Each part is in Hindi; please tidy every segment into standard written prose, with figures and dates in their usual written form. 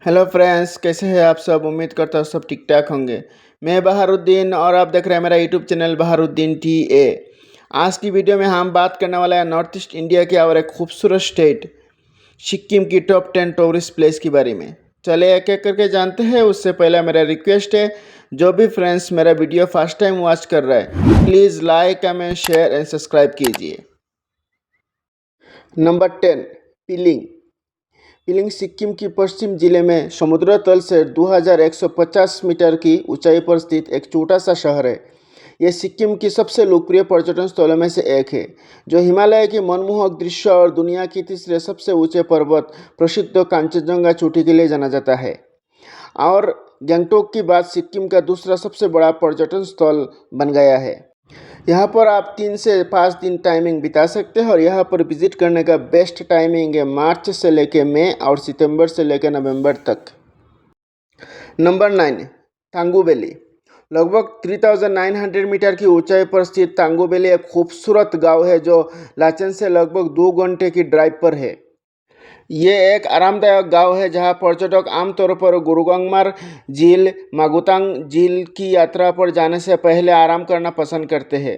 हेलो फ्रेंड्स, कैसे हैं आप सब। उम्मीद करता हूँ सब ठीक ठाक होंगे। मैं बहारुद्दीन और आप देख रहे हैं मेरा यूट्यूब चैनल बहारुद्दीन TA। आज की वीडियो में हम बात करने वाला है नॉर्थ ईस्ट इंडिया की और एक खूबसूरत स्टेट सिक्किम की टॉप 10 टूरिस्ट प्लेस के बारे में। चले एक एक करके जानते हैं। उससे पहले मेरा रिक्वेस्ट है, जो भी फ्रेंड्स मेरा वीडियो फर्स्ट टाइम वॉच कर रहा है, please like comment share and subscribe कीजिए। नंबर 10, पिलिंग। पिलिंग सिक्किम की पश्चिम जिले में समुद्र तल से 2150 मीटर की ऊंचाई पर स्थित एक छोटा सा शहर है। यह सिक्किम की सबसे लोकप्रिय पर्यटन स्थलों में से एक है, जो हिमालय की मनमोहक दृश्य और दुनिया की तीसरे सबसे ऊंचे पर्वत प्रसिद्ध कांचनजंगा चोटी के लिए जाना जाता है। और गंगटोक की बाद सिक्किम का दूसरा सबसे बड़ा पर्यटन स्थल बन गया है। यहाँ पर आप 3 से 5 दिन टाइमिंग बिता सकते हैं और यहाँ पर विजिट करने का बेस्ट टाइमिंग है मार्च से लेकर मई और सितंबर से लेकर नवंबर तक। Number 9, Thangu valley. लगभग 3900 मीटर की ऊंचाई पर स्थित तांगू वैली एक खूबसूरत गांव है जो लाचन से लगभग 2 घंटे की ड्राइव पर है। ये एक आरामदायक गांव है जहां पर्यटक आमतौर पर गुरुगंगमार झील, मागुतांग झील की यात्रा पर जाने से पहले आराम करना पसंद करते हैं।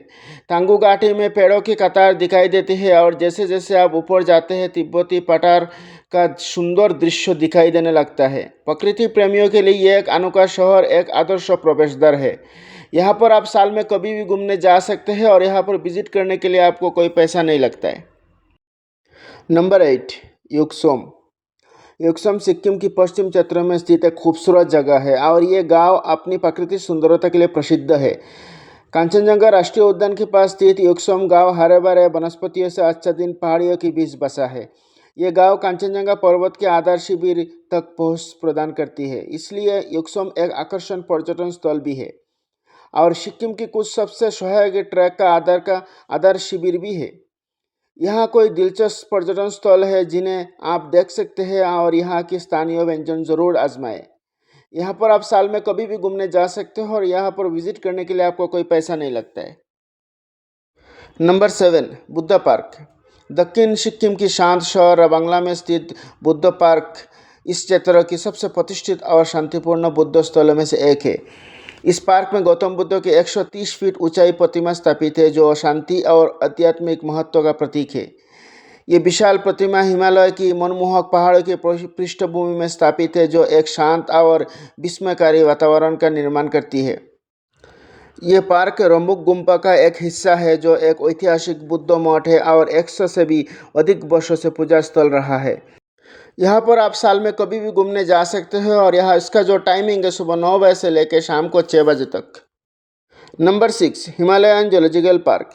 तांगू घाटी में पेड़ों की कतार दिखाई देती है और जैसे जैसे आप ऊपर जाते हैं तिब्बती पठार का सुंदर दृश्य दिखाई देने लगता है। प्रकृति प्रेमियों के लिए यह एक अनोखा शहर एक आदर्श प्रवेश द्वार है। यहाँ पर आप साल में कभी भी घूमने जा सकते हैं और यहाँ पर विजिट करने के लिए आपको कोई पैसा नहीं लगता है। नंबर 8, युक्सोम। युक्सोम सिक्किम की पश्चिम क्षेत्र में स्थित एक खूबसूरत जगह है और ये गांव अपनी प्राकृतिक सुंदरता के लिए प्रसिद्ध है। कांचनजंगा राष्ट्रीय उद्यान के पास स्थित युक्सोम गांव हरे भरे वनस्पतियों से आच्छादित पहाड़ियों के बीच बसा है। ये गांव कांचनजंगा पर्वत के आधार शिविर तक पहुंच प्रदान करती है, इसलिए युक्सोम एक आकर्षण पर्यटन स्थल भी है और सिक्किम की कुछ सबसे सहायक ट्रैक का आधार शिविर भी है। यहाँ कोई दिलचस्प पर्यटन स्थल है जिन्हें आप देख सकते हैं और यहाँ की स्थानीय व्यंजन जरूर आजमाएं। यहाँ पर आप साल में कभी भी घूमने जा सकते हो और यहाँ पर विजिट करने के लिए आपको कोई पैसा नहीं लगता है। Number 7, Buddha park. दक्षिण सिक्किम की शांत शहर बांग्ला में स्थित बुद्ध पार्क इस क्षेत्र की सबसे प्रतिष्ठित और शांतिपूर्ण बुद्ध स्थलों में से एक है। इस पार्क में गौतम बुद्ध की 130 फीट ऊंचाई प्रतिमा स्थापित है जो शांति और आध्यात्मिक महत्व का प्रतीक है। ये विशाल प्रतिमा हिमालय की मनमोहक पहाड़ों की पृष्ठभूमि में स्थापित है जो एक शांत और विस्मयकारी वातावरण का निर्माण करती है। ये पार्क रंबुक गुम्पा का एक हिस्सा है जो एक ऐतिहासिक बुद्ध मठ है और 100 से भी अधिक वर्षों से पूजा स्थल रहा है। यहाँ पर आप साल में कभी भी घूमने जा सकते हो और यहाँ इसका जो टाइमिंग है सुबह 9 बजे से लेकर शाम को 6 बजे तक। Number 6, Himalayan zoological park.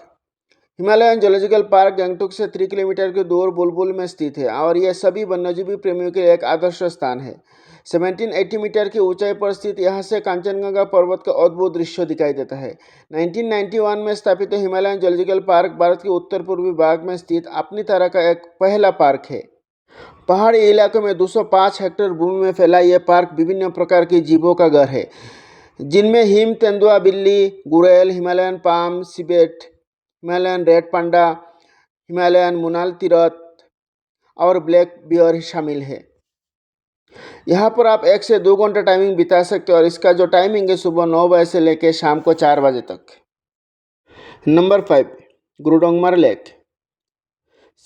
Himalayan zoological park Gangtok से 3 किलोमीटर की दूर बुलबुल में स्थित है और यह सभी वन्यजीवी प्रेमियों के लिए एक आदर्श स्थान है। 1780 मीटर की ऊंचाई पर स्थित यहाँ से कांचनजंगा पर्वत का अद्भुत दृश्य दिखाई देता है। 1991 में स्थापित हिमालयन जूलॉजिकल पार्क भारत के उत्तर पूर्वी भाग में स्थित अपनी तरह का एक पहला पार्क है। पहाड़ी इलाकों में 205 हेक्टेयर भूमि में फैला यह पार्क विभिन्न प्रकार के जीवों का घर है, जिनमें हिम तेंदुआ बिल्ली, गुड़ैल, Himalayan palm civet, Himalayan red panda, Himalayan मुनाल तिरत और ब्लैक बियर शामिल है। यहाँ पर आप 1 से 2 घंटे टाइमिंग बिता सकते हो और इसका जो टाइमिंग है सुबह 9 बजे से लेकर शाम को 4 बजे तक। Number 5, Gurudongmar lake.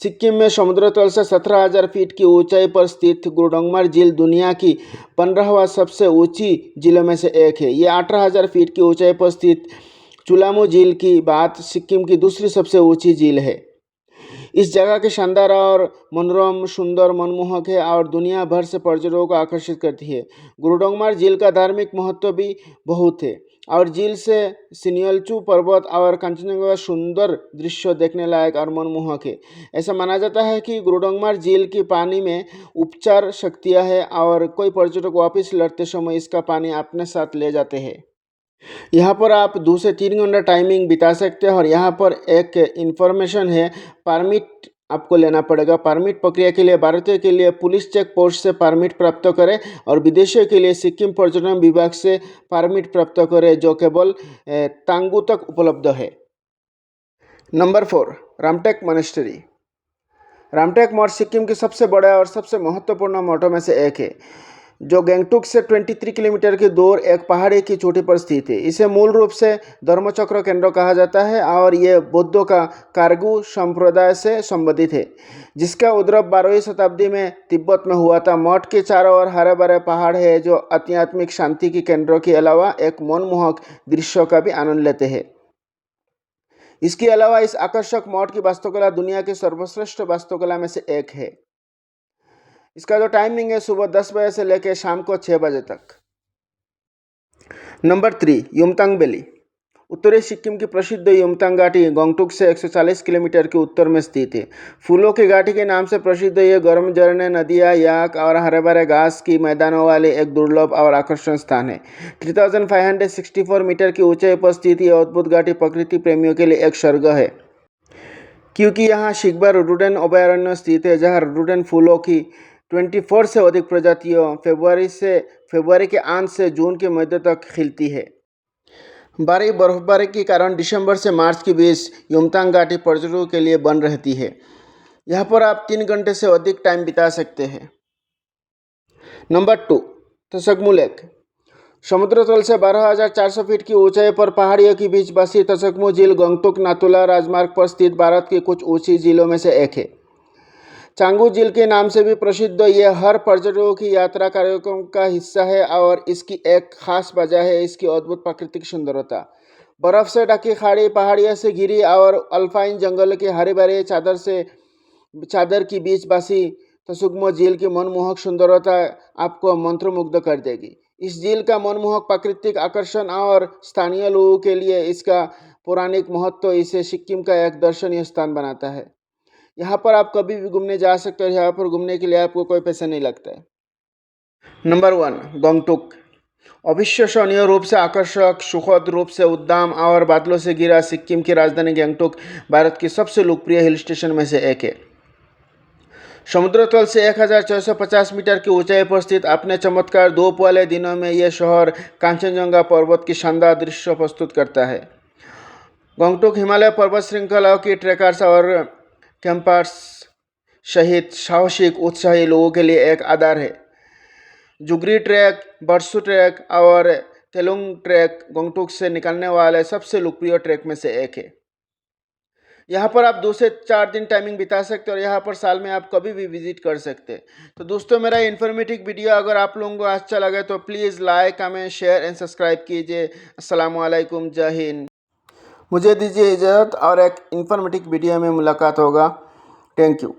सिक्किम में समुद्र तल से 17,000 फीट की ऊंचाई पर स्थित गुरुडोंगमार झील दुनिया की 15वां सबसे ऊंची झीलों में से एक है। ये 18,000 फीट की ऊंचाई पर स्थित चुलामू झील की बाद सिक्किम की दूसरी सबसे ऊंची झील है। इस जगह की शानदार और मनोरम सुंदर मनमोहक है और दुनिया भर से पर्यटकों को आकर्षित करती है। गुरुडोंगमार झील का धार्मिक महत्व भी बहुत है और झील से सिनियलचू पर्वत और कांचनजंगा का सुंदर दृश्य देखने लायक और मनमोहक है। ऐसा माना जाता है कि गुरुडोंगमार झील की पानी में उपचार शक्तियाँ हैं और कोई पर्यटक वापस लौटते समय इसका पानी अपने साथ ले जाते हैं। यहाँ पर आप 2 से 3 घंटा टाइमिंग बिता सकते हैं और यहाँ पर एक इन्फॉर्मेशन है, परमिट आपको लेना पड़ेगा। परमिट प्रक्रिया के लिए भारतीय के लिए पुलिस चेक पोस्ट से परमिट प्राप्त करें और विदेशियों के लिए सिक्किम पर्यटन विभाग से परमिट प्राप्त करें जो केवल तांगू तक उपलब्ध है। Number 4, Ramtek monastery. रामटेक मठ सिक्किम के सबसे बड़े और सबसे महत्वपूर्ण मठों में से एक है जो गंगटोक से 23 किलोमीटर की दूर एक पहाड़ी की चोटी पर स्थित है। इसे मूल रूप से धर्मचक्र केंद्र कहा जाता है और ये बौद्धों का कारगु संप्रदाय से संबंधित है, जिसका उद्भव 12वीं शताब्दी में तिब्बत में हुआ था। मठ के चारों ओर हरे भरे पहाड़ है जो आध्यात्मिक शांति के केंद्रों के अलावा एक मनमोहक दृश्यों का भी आनंद लेते हैं। इसके अलावा इस आकर्षक मठ की वास्तुकला दुनिया की सर्वश्रेष्ठ वास्तुकला में से एक है। इसका जो टाइमिंग है सुबह 10 बजे से लेकर शाम को 6 बजे तक। Number 3, Yumthang valley. उत्तरी सिक्किम की प्रसिद्ध युमथांग घाटी गंगटोक से 140 किलोमीटर के उत्तर में स्थित है। फूलों की घाटी के नाम से प्रसिद्ध ये गर्म झरने, नदियाँ, याक और हरे भरे घास की मैदानों वाले एक दुर्लभ और आकर्षण स्थान है। 3564 मीटर की ऊंचाई पर स्थित यह अद्भुत घाटी प्रकृति प्रेमियों के लिए एक स्वर्ग है, क्योंकि यहाँ शिखबर रोडोडेंड्रन अभयारण्य स्थित है, जहाँ रोडोडेंड्रन फूलों की 24 से अधिक प्रजातियों फरवरी के अंत से जून के मध्य तक खिलती है। भारी बर्फबारी के कारण दिसंबर से मार्च के बीच युमथांग घाटी पर्यटकों के लिए बंद रहती है। यहाँ पर आप 3 घंटे से अधिक टाइम बिता सकते हैं। Number 2, Tsomgo lake. समुद्र तल से 12,400 फीट की ऊंचाई पर पहाड़ियों के बीच बसी तसकमू झील गंगटोक नाथुला राजमार्ग पर स्थित भारत की कुछ ऊंची झीलों में से एक है। चांगू झील के नाम से भी प्रसिद्ध यह हर पर्यटकों की यात्रा कार्यक्रम का हिस्सा है और इसकी एक खास वजह है इसकी अद्भुत प्राकृतिक सुंदरता। बर्फ से ढकी खाड़ी पहाड़ियों से घिरी और अल्पाइन जंगल के हरे भरे चादर के बीच बसी तसकमू झील की मनमोहक सुंदरता आपको मंत्रमुग्ध कर देगी। इस झील का मनमोहक प्राकृतिक आकर्षण और स्थानीय लोगों के लिए इसका पौराणिक महत्व इसे सिक्किम का एक दर्शनीय स्थान बनाता है। यहाँ पर आप कभी भी घूमने जा सकते हो। यहाँ पर घूमने के लिए आपको कोई पैसा नहीं लगता है। नंबर 1, गंगटोक। अविश्वसनीय रूप से आकर्षक, सुखद रूप से उद्दाम और बादलों से घिरा सिक्किम की राजधानी गंगटोक भारत की सबसे लोकप्रिय हिल स्टेशन में से एक है। समुद्र तल से 1650 मीटर की ऊंचाई पर स्थित अपने चमत्कार धूप वाले दिनों में यह शहर कांचनजंगा पर्वत की शानदार दृश्य प्रस्तुत करता है। गंगटोक हिमालय पर्वत श्रृंखलाओं की ट्रेकर्स और कैंपर्स सहित साहसिक उत्साही लोगों के लिए एक आधार है। जुगरी ट्रैक, बरसू ट्रैक और तेलुंग ट्रैक गंगटोक से निकलने वाले सबसे लोकप्रिय ट्रैक में से एक है। यहाँ पर आप 2 से 4 दिन टाइमिंग बिता सकते हैं और यहाँ पर साल में आप कभी भी विजिट कर सकते हैं। तो दोस्तों, मेरा इन्फॉर्मेटिव वीडियो अगर आप लोगों को अच्छा लगे तो please like, comment, share and subscribe कीजिए। अस्सलाम वालेकुम, जय हिंद। मुझे दीजिए इजाज़त और एक इन्फॉर्मेटिव वीडियो में मुलाकात होगा। Thank you.